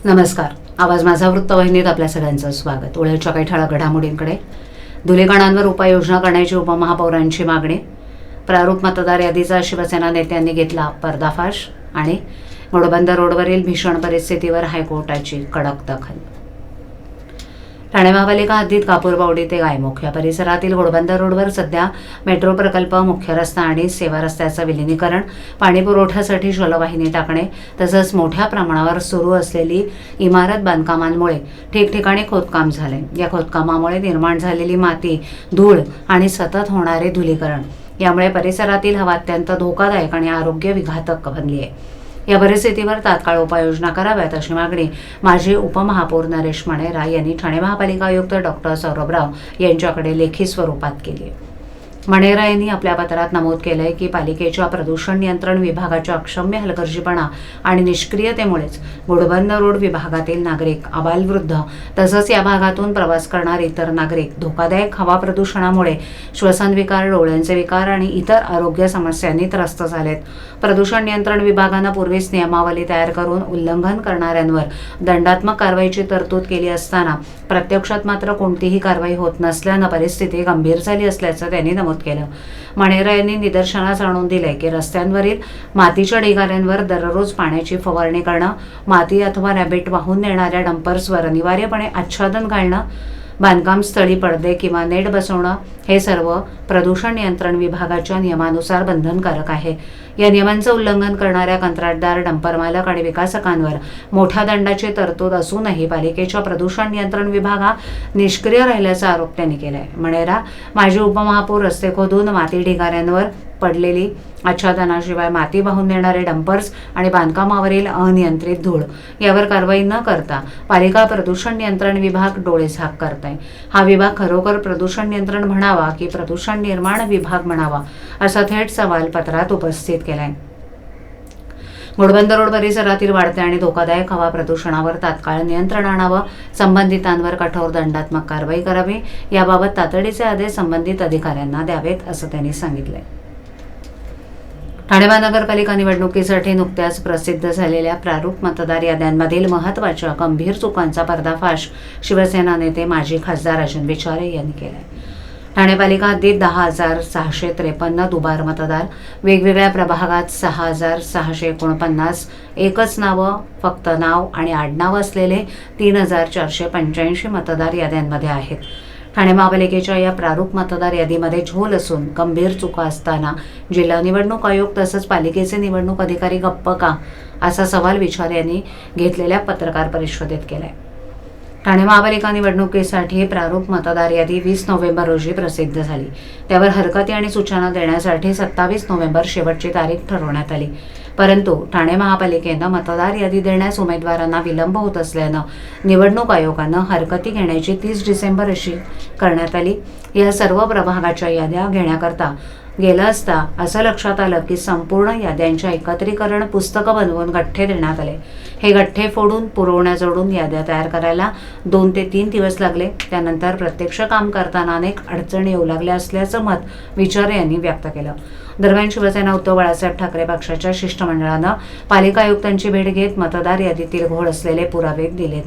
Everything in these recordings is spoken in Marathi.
नमस्कार. आवाज माझा वृत्तवाहिनीत आपल्या सगळ्यांचं स्वागत. ओळखच्या काही ठळक घडामोडींकडे. धुलीकणांवर उपाययोजना करण्याची उपमहापौरांची मागणी. प्रारूप मतदार यादीचा शिवसेना नेत्यांनी घेतला पर्दाफाश. आणि घोडबंदर रोडवरील भीषण परिस्थितीवर हायकोर्टाची कडक दखल. ठाणे महापालिका हद्दीत कापूरबावडी ते गायमुख या परिसरातील घोडबंदर रोडवर सध्या मेट्रो प्रकल्प, मुख्य रस्ता आणि सेवा रस्त्याचं विलिनीकरण, पाणी पुरवठ्यासाठी जलवाहिनी टाकणे तसंच मोठ्या प्रमाणावर सुरू असलेली इमारत बांधकामांमुळे ठिकठिकाणी खोदकाम झाले. या खोदकामामुळे निर्माण झालेली माती, धूळ आणि सतत होणारे धुलीकरण यामुळे परिसरातील हवा अत्यंत धोकादायक आणि आरोग्य विघातक बनली आहे. या परिस्थितीवर तात्काळ उपाययोजना कराव्यात अशी मागणी माजी उपमहापौर नरेश मणेरा यांनी ठाणे महापालिका आयुक्त डॉक्टर सौरभ राव यांच्याकडे लेखी स्वरूपात केली आहे. मणेरा यांनी आपल्या पत्रात नमूद केलंय की पालिकेच्या प्रदूषण नियंत्रण विभागाच्या अक्षम्य हलगर्जीपणा आणि निष्क्रियतेमुळेच घोडबंदर रोड विभागातील नागरिक, आबालवृद्ध तसंच या भागातून प्रवास करणारे इतर नागरिक धोकादायक हवा प्रदूषणामुळे श्वसन विकार, डोळ्यांचे विकार आणि इतर आरोग्य समस्यांनी त्रस्त झालेत. प्रदूषण नियंत्रण विभागानं पूर्वीच नियमावली तयार करून उल्लंघन करणाऱ्यांवर दंडात्मक कारवाईची तरतूद केली असताना प्रत्यक्षात मात्र कोणतीही कारवाई होत नसल्यानं परिस्थिती गंभीर झाली असल्याचं त्यांनी नमूद केलं. मणेरा यांनी निदर्शनास आणून दिले की रस्त्यांवरील मातीच्या ढिगाऱ्यांवर दररोज पाण्याची फवारणी करणं, माती अथवा रॅबिट वाहून नेणाऱ्या डंपर्सवर अनिवार्यपणे आच्छादन घालणं, बांधकाम स्थळी पडदे किंवा नेट बसवणं हे सर्व प्रदूषण नियंत्रण विभागाच्या नियमानुसार बंधनकारक आहे. या नियमांचं उल्लंघन करणाऱ्या कंत्राटदार, डंपर मालक आणि विकासकांवर मोठ्या दंडाची तरतूद असूनही पालिकेच्या प्रदूषण नियंत्रण विभागा निष्क्रिय राहिल्याचा आरोप त्यांनी केलाय. मणेरा माजी उपमहापौर रस्ते खोदून माती ढिगाऱ्यांवर पडलेली आच्छादनाशिवाय माती वाहून नेणारे डंपर्स आणि बांधकामावरील अनियंत्रित धूळ यावर कारवाई न करता पालिका प्रदूषण नियंत्रण विभाग डोळेझाक करताय. हा विभाग खरोखर प्रदूषण नियंत्रण म्हणावा की प्रदूषण निर्माण विभाग म्हणावा असा थेट सवाल पत्रात उपस्थित केलाय. घोडबंदर रोड परिसरातील वाढत्या आणि धोकादायक हवा प्रदूषणावर तात्काळ नियंत्रण आणावं, संबंधितांवर कठोर दंडात्मक कारवाई करावी, याबाबत तातडीचे आदेश संबंधित अधिकाऱ्यांना द्यावेत असं त्यांनी सांगितलंय. ठाणे महानगरपालिका निवडणुकीसाठी नुकत्याच प्रसिद्ध झालेल्या प्रारूप मतदार याद्यांमधील महत्त्वाच्या गंभीर चुकांचा पर्दाफाश शिवसेना नेते माजी खासदार अजय विचारे यांनी केलाय. ठाणे पालिका हद्दीत 10,653 दुबार मतदार, वेगवेगळ्या प्रभागात 6,649 एकच नावं, फक्त नाव आणि आडनाव असलेले 3,485 मतदार याद्यांमध्ये आहेत. ठाणे महापालिकेच्या या प्रारूप मतदार यादीमध्ये झोल असून गंभीर चुका असताना जिल्हा निवडणूक आयोग तसंच पालिकेचे निवडणूक अधिकारी गप्प का, असा सवाल विचारे यांनी घेतलेल्या पत्रकार परिषदेत केलाय. ठाणे महापालिका निवडणुकीसाठी प्रारूप मतदार यादी 20 नोव्हेंबर रोजी प्रसिद्ध झाली. त्यावर हरकती आणि सूचना देण्यासाठी 27 नोव्हेंबर शेवटची तारीख ठरवण्यात आली. परंतु ठाणे महापालिकेनं मतदार यादी देण्यास उमेदवारांना विलंब होत असल्यानं निवडणूक आयोगानं हरकती घेण्याची 30 डिसेंबर अशी करण्यात आली. या सर्व प्रभागाच्या याद्या घेण्याकरता गेलं असता असं लक्षात आलं की संपूर्ण याद्यांच्या एकत्रीकरण पुस्तकं बनवून गठ्ठे देण्यात आले. हे गठ्ठे फोडून पुरवण्याजोडून याद्या तयार करायला 2 ते 3 दिवस लागले. त्यानंतर प्रत्यक्ष काम करताना अनेक अडचणी येऊ लागल्या असल्याचं मत विचारे यांनी व्यक्त केलं. दरम्यान शिवसेना उद्धव बाळासाहेब ठाकरे पक्षाच्या शिष्टमंडळानं पालिका आयुक्तांची भेट घेत मतदार यादीतील घोळ असलेले पुरावे दिलेत.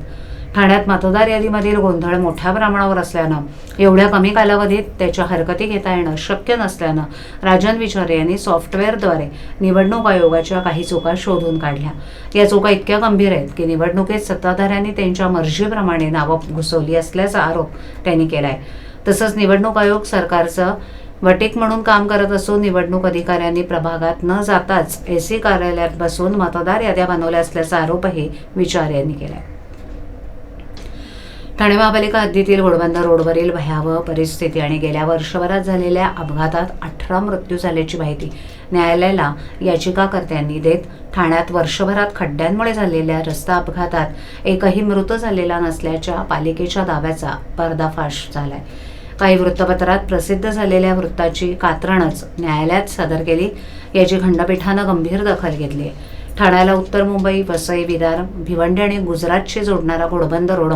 ठाण्यात मतदार यादीमधील गोंधळ मोठ्या प्रमाणावर असल्यानं एवढ्या कमी कालावधीत त्याच्या हरकती घेता येणं शक्य नसल्यानं राजन विचारे यांनी सॉफ्टवेअरद्वारे निवडणूक आयोगाच्या काही चुका शोधून काढल्या. या चुका इतक्या गंभीर आहेत की निवडणुकीत सत्ताधाऱ्यांनी त्यांच्या मर्जीप्रमाणे नावं घुसवली असल्याचा आरोप त्यांनी केलाय. तसंच निवडणूक आयोग सरकारचं वटीक म्हणून काम करत असून निवडणूक अधिकाऱ्यांनी प्रभागात न जाताच एसी कार्यालयात बसून मतदार याद्या बनवल्या असल्याचा आरोपही विचारे यांनी केलाय. ठाणे महापालिका हद्दीतील घोडबंदर रोडवरील भयावह परिस्थिती आणि गेल्या वर्षभरात झालेल्या अपघातात 18 मृत्यू झाल्याची माहिती न्यायालयाला याचिकाकर्त्यांनी देत ठाण्यात वर्षभरात खड्ड्यांमुळे झालेल्या रस्ता अपघातात एकही मृत झालेला नसल्याच्या पालिकेच्या दाव्याचा पर्दाफाश झालाय. काही वृत्तपत्रात प्रसिद्ध झालेल्या वृत्ताची कात्रणच न्यायालयात सादर केली. याची खंडपीठानं गंभीर दखल घेतली. ठाण्याला उत्तर मुंबई, वसई, विरार, भिवंडी आणि गुजरातशी जोडणारा घोडबंदर रोड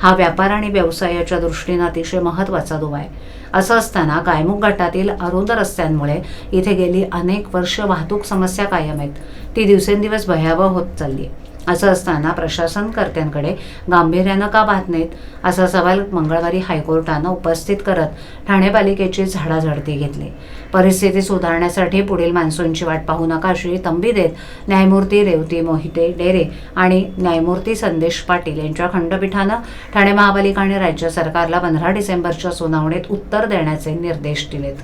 हा व्यापार आणि व्यवसायाच्या दृष्टीनं अतिशय महत्त्वाचा दुवा आहे. असं असताना गायमुख घाटातील अरुंद रस्त्यांमुळे इथे गेली अनेक वर्ष वाहतूक समस्या कायम आहेत. ती दिवसेंदिवस भयावह होत चालली आहे. असं असताना प्रशासनकर्त्यांकडे गांभीर्यानं का पाहत नाहीत, असा सवाल मंगळवारी हायकोर्टानं उपस्थित करत ठाणे पालिकेची झाडाझडती घेतली. परिस्थिती सुधारण्यासाठी पुढील मान्सूनची वाट पाहू नका अशी तंबी देत न्यायमूर्ती रेवती मोहिते डेरे आणि न्यायमूर्ती संदेश पाटील यांच्या खंडपीठानं ठाणे महापालिका आणि राज्य सरकारला 15 डिसेंबरच्या सुनावणीत उत्तर देण्याचे निर्देश दिलेत.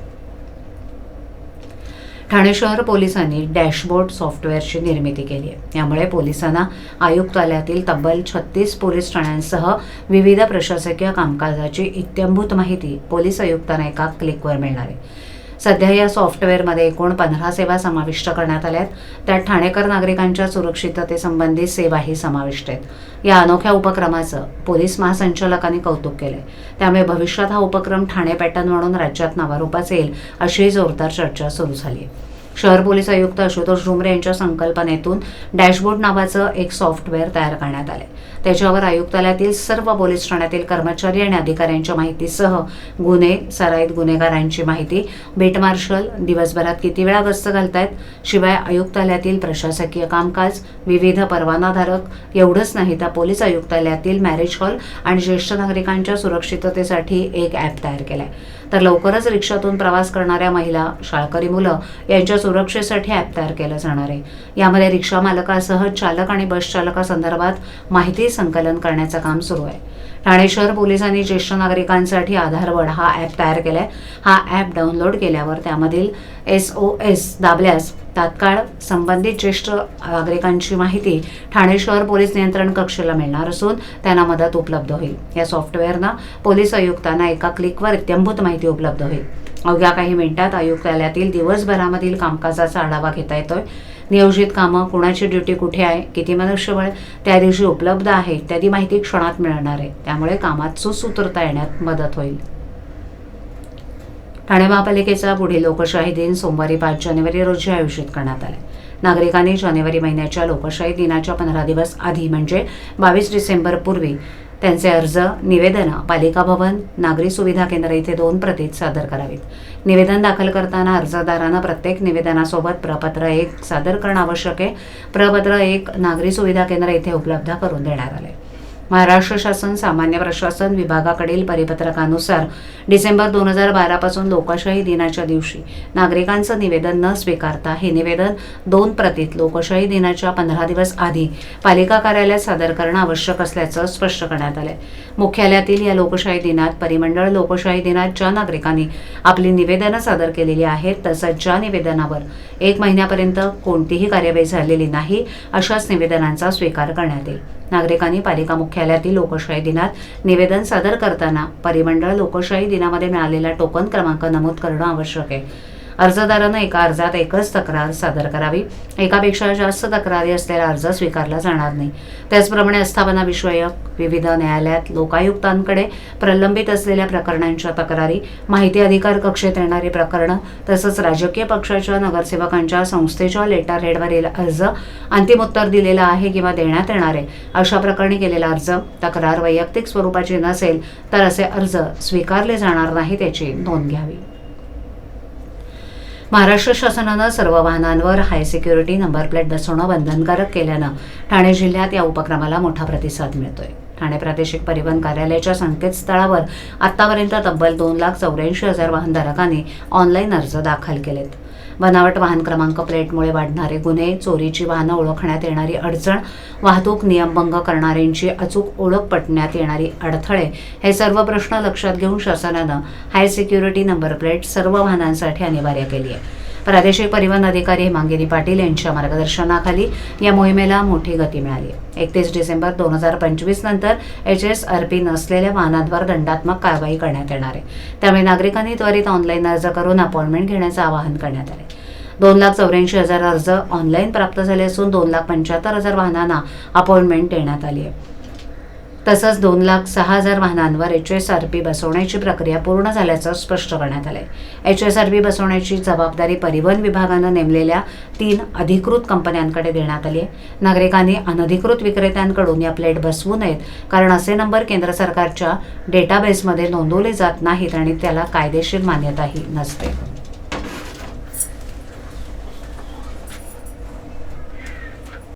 ठाणे शहर पोलिसांनी डॅशबोर्ड सॉफ्टवेअरची निर्मिती केली आहे. यामुळे पोलिसांना आयुक्तालयातील तब्बल 36 पोलीस ठाण्यांसह विविध प्रशासकीय कामकाजाची इत्थंभूत माहिती पोलीस आयुक्तांना एका क्लिकवर मिळणार आहे. सध्या या सॉफ्टवेअरमध्ये एकूण 15 सेवा समाविष्ट करण्यात आल्यात. त्यात ठाणेकर नागरिकांच्या सुरक्षिततेसंबंधी सेवाही समाविष्ट आहेत. या अनोख्या उपक्रमाचं पोलीस महासंचालकांनी कौतुक केलंय. त्यामुळे भविष्यात हा उपक्रम ठाणे पॅटर्न म्हणून राज्यात नावारूपास येईल अशी जोरदार चर्चा सुरू झाली आहे. शहर पोलीस आयुक्त आशुतोष डुमरे यांच्या संकल्पनेतून डॅशबोर्ड नावाचं एक सॉफ्टवेअर तयार करण्यात आले. त्याच्यावर आयुक्तालयातील सर्व पोलीस ठाण्यातील कर्मचारी आणि अधिकाऱ्यांच्या माहितीसह गुन्हे, सराईत गुन्हेगारांची माहिती, बीट मार्शल दिवसभरात किती वेळा गस्त घालतायत, शिवाय आयुक्तालयातील प्रशासकीय कामकाज, विविध परवानाधारक एवढंच नाही तर पोलीस आयुक्तालयातील मॅरेज हॉल आणि ज्येष्ठ नागरिकांच्या सुरक्षिततेसाठी एक ॲप तयार केलाय. तर लवकरच रिक्षातून प्रवास करणाऱ्या महिला, शाळकरी मुलं यांच्या सुरक्षेसाठी ॲप तयार केलं जाणार आहे. यामध्ये रिक्षा मालकासह चालक आणि बस चालकासंदर्भात माहिती संकलन करण्याचं काम सुरू आहे. ठाणे शहर पोलिसांनी ज्येष्ठ नागरिकांसाठी आधारवड हा ॲप तयार केलाय. हा ॲप डाउनलोड केल्यावर त्यामधील SOS दाबल्यास तात्काळ संबंधित ज्येष्ठ नागरिकांची माहिती ठाणे शहर पोलीस नियंत्रण कक्षाला मिळणार असून त्यांना मदत उपलब्ध होईल. या सॉफ्टवेअरनं पोलीस आयुक्तांना एका क्लिकवर इत्थंभूत माहिती उपलब्ध होईल. अवघ्या काही मिनिटात आयुक्तालयातील दिवसभरामधील कामकाजाचा आढावा घेता येतोय. नियोजित कामं, कुणाची ड्युटी कुठे आहे, किती मनुष्यबळ त्या दिवशी उपलब्ध आहे इत्यादी माहिती क्षणात मिळणार आहे. त्यामुळे कामात सुसूत्रता येण्यात मदत होईल. ठाणे महापालिकेचा पुढील लोकशाही दिन सोमवारी 5 जानेवारी रोजी आयोजित करण्यात आला. नागरिकांनी जानेवारी महिन्याच्या लोकशाही दिनाच्या 15 दिवस आधी म्हणजे 22 डिसेंबर पूर्वी त्यांचे अर्ज, निवेदनं पालिका भवन, नागरी सुविधा केंद्र इथे 2 प्रतीत सादर करावीत. निवेदन दाखल करताना अर्जदारांना प्रत्येक निवेदनासोबत प्रपत्र 1 सादर करणं आवश्यक आहे. प्रपत्र 1 नागरी सुविधा केंद्र इथे उपलब्ध करून देण्यात आले. महाराष्ट्र शासन सामान्य प्रशासन विभागाकडील परिपत्रकानुसार डिसेंबर 2012 पासून लोकशाही दिनाच्या दिवशी नागरिकांचं निवेदन न स्वीकारता हे निवेदन 2 प्रतीत लोकशाही दिनाच्या 15 दिवस आधी पालिका कार्यालयात सादर करणं आवश्यक असल्याचं स्पष्ट करण्यात आलंय. मुख्यालयातील या लोकशाही दिनात परिमंडळ लोकशाही दिनात ज्या नागरिकांनी आपली निवेदनं सादर केलेली आहेत तसंच ज्या निवेदनावर 1 महिन्यापर्यंत कोणतीही कार्यवाही झालेली नाही अशाच निवेदनांचा स्वीकार करण्यात येईल. नागरिकांनी पालिका मुख्यालयातील लोकशाही दिनात निवेदन सादर करताना परिमंडळ लोकशाही दिनामध्ये मिळालेला टोकन क्रमांक नमूद करणं आवश्यक आहे. अर्जदारानं एका अर्जात एकच तक्रार सादर करावी. एकापेक्षा जास्त तक्रारी असलेला अर्ज स्वीकारला जाणार नाही. त्याचप्रमाणे आस्थापना विषयक विविध न्यायालयात लोकायुक्तांकडे प्रलंबित असलेल्या प्रकरणांच्या तक्रारी, माहिती अधिकार कक्षेत येणारी प्रकरणं तसंच राजकीय पक्षाच्या नगरसेवकांच्या संस्थेच्या लेटर हेडवरील अर्ज अंतिम उत्तर दिलेलं आहे किंवा देण्यात येणार आहे अशा प्रकरणी केलेला अर्ज, तक्रार वैयक्तिक स्वरूपाची नसेल तर असे अर्ज स्वीकारले जाणार नाही त्याची नोंद घ्यावी. महाराष्ट्र शासनानं सर्व वाहनांवर हाय सिक्युरिटी नंबर प्लेट बसवणं बंधनकारक केल्यानं ठाणे जिल्ह्यात या उपक्रमाला मोठा प्रतिसाद मिळतोय. ठाणे प्रादेशिक परिवहन कार्यालयाच्या संकेतस्थळावर आतापर्यंत तब्बल 2,84,000 वाहनधारकांनी ऑनलाईन अर्ज दाखल केलेत. बनावट वाहन क्रमांक प्लेटमुळे वाढणारे गुन्हे, चोरीची वाहनं ओळखण्यात येणारी अडचण, वाहतूक नियमभंग करणाऱ्यांची अचूक ओळख पटण्यात येणारी अडथळे हे सर्व प्रश्न लक्षात घेऊन शासनानं हाय सिक्युरिटी नंबर प्लेट सर्व वाहनांसाठी अनिवार्य केली आहे. प्रादेशिक परिवहन अधिकारी हेमांगिनी पाटील यांच्या मार्गदर्शनाखाली या मोहिमेला मोठी गती मिळाली. 31 डिसेंबर 2025 नंतर HSRP नसलेल्या वाहनांवर दंडात्मक कारवाई करण्यात येणार आहे. त्यामुळे नागरिकांनी त्वरित ऑनलाईन अर्ज करून अपॉइंटमेंट घेण्याचं आवाहन करण्यात आले. 2,84,000 अर्ज ऑनलाईन प्राप्त झाले असून 2,75,000 वाहनांना अपॉइंटमेंट देण्यात आली आहे. तसंच 2,06,000 वाहनांवर HSRP बसवण्याची प्रक्रिया पूर्ण झाल्याचं स्पष्ट करण्यात आलंय. HSRP बसवण्याची जबाबदारी परिवहन विभागानं नेमलेल्या 3 अधिकृत कंपन्यांकडे देण्यात आली आहे. नागरिकांनी अनधिकृत विक्रेत्यांकडून या प्लेट बसवू नयेत, कारण असे नंबर केंद्र सरकारच्या डेटाबेसमध्ये नोंदवले जात नाहीत आणि त्याला कायदेशीर मान्यताही नसते.